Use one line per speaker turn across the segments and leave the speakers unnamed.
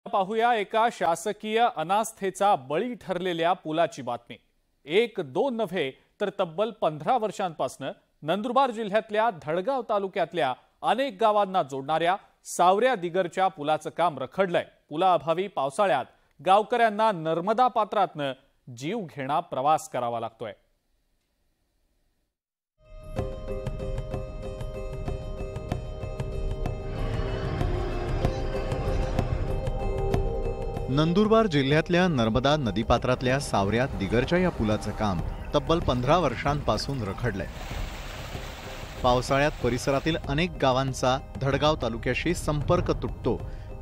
पाहूया एका शासकीय अनास्थेचा बळी ठरलेल्या पुलाची बातमी। एक दोन नव्हे तर तब्बल 15 वर्षांपासून नंदुरबार जिल्ह्यातल्या धडगाव तालुक्यातल्या अनेक गावांना जोडणाऱ्या सावऱ्या दिगरच्या पुलाचं काम रखडलंय। पुलाअभावी पावसाळ्यात गावकऱ्यांना नर्मदा पात्रातनं जीव घेणा प्रवास करावा लागतोय।
नंदुरबार जिल्ह्यातल्या नर्मदा नदीपात्रातल्या सावऱ्या दिगरच्या या पुलाचं काम तब्बल 15 वर्षांपासून रखडलंय। पावसाळ्यात परिसरातील अनेक गावांचा धडगाव तालुक्याशी संपर्क तुटतो,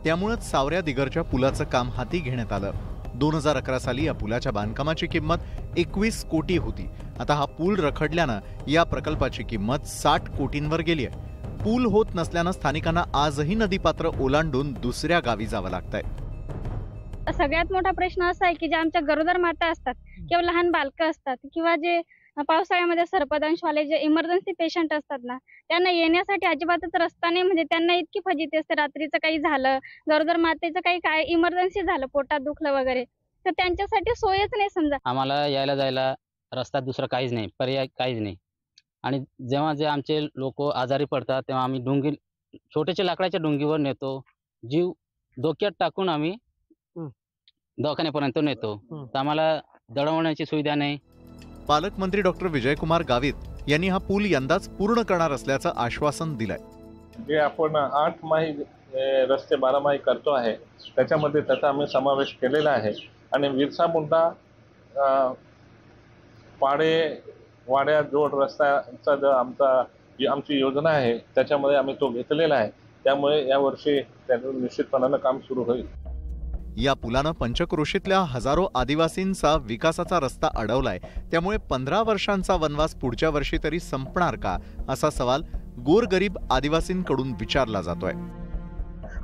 त्यामुळेच सावऱ्या दिगरच्या पुलाचं काम हाती घेण्यात आलं। 2011 साली या पुलाच्या बांधकामाची किंमत 21 कोटी होती। आता हा पूल रखडल्यानं या प्रकल्पाची किंमत 60 कोटींवर गेली आहे। पूल होत नसल्यानं स्थानिकांना आजही नदीपात्र ओलांडून दुसऱ्या गावी जावं लागतंय।
सगळ्यात मोठा प्रश्न असा आहे की जे आमच्या गरोदर माता असतात किंवा लहान बालकं असतात किंवा जे पावसाळ्यामध्ये सर्पदंशवाले जे इमर्जन्सी पेशंट असतात ना, त्यांना येण्यासाठी अजिबातच रस्ता नाही। म्हणजे त्यांना इतकी फजिती असते, रात्रीचं काही झालं, गरोदर मातेचं काही इमर्जन्सी झालं, पोटात दुखलं वगैरे, तर त्यांच्यासाठी सोयच नाही। समजा
आम्हाला यायला जायला रस्ता दुसरा काहीच नाही, पर्याय काहीच नाही। आणि जेव्हा जे आमचे लोक आजारी पडतात तेव्हा आम्ही डोंगी, छोट्याच्या लाकडाच्या डोंगीवर नेतो, जीव धोक्यात टाकून आम्ही दवाखान्यापर्यंत नेतो। तर आम्हाला दळवण्याची सुविधा नाही।
पालकमंत्री डॉक्टर विजयकुमार गावित यांनी हा पूल यंदाच पूर्ण करणार असल्याचं आश्वासन दिलंय।
जे आपण 8 माही रस्ते 12 माही करतो आहे, त्याच्यामध्ये त्याचा आम्ही समावेश केलेला आहे। आणि विरसा मुंडा पाडे वाड्या जोड रस्त्याचा जो आमची योजना आहे, त्याच्यामध्ये आम्ही तो घेतलेला आहे। त्यामुळे यावर्षी त्याचं निश्चितपणानं काम सुरू होईल।
या पुलानं पंचक्रोशीतल्या हजारो आदिवासींचा विकासाचा रस्ता अडवलाय, त्यामुळे 15 वर्षांचा वनवास पुढच्या वर्षी तरी संपणार का, असा सवाल गोरगरीब आदिवासींकडून विचारला जातोय।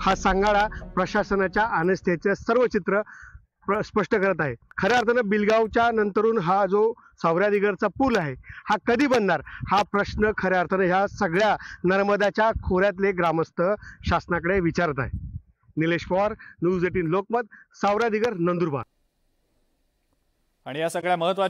हा सांगाडा प्रशासनाच्या अनास्थेचे सर्व चित्र स्पष्ट करत आहे। खऱ्या अर्थानं बिलगावच्या नंतरून हा जो सावऱ्या दिगरचा पूल आहे, हा कधी बनणार हा प्रश्न खऱ्या अर्थानं ह्या सगळ्या नर्मदाच्या खोऱ्यातले ग्रामस्थ शासनाकडे विचारत आहे। निलेश पवार, न्यूज 18 लोकमत, सावऱ्या दिगर, नंदुरबार।
आणि या सगळ्या महत्त्वाच्या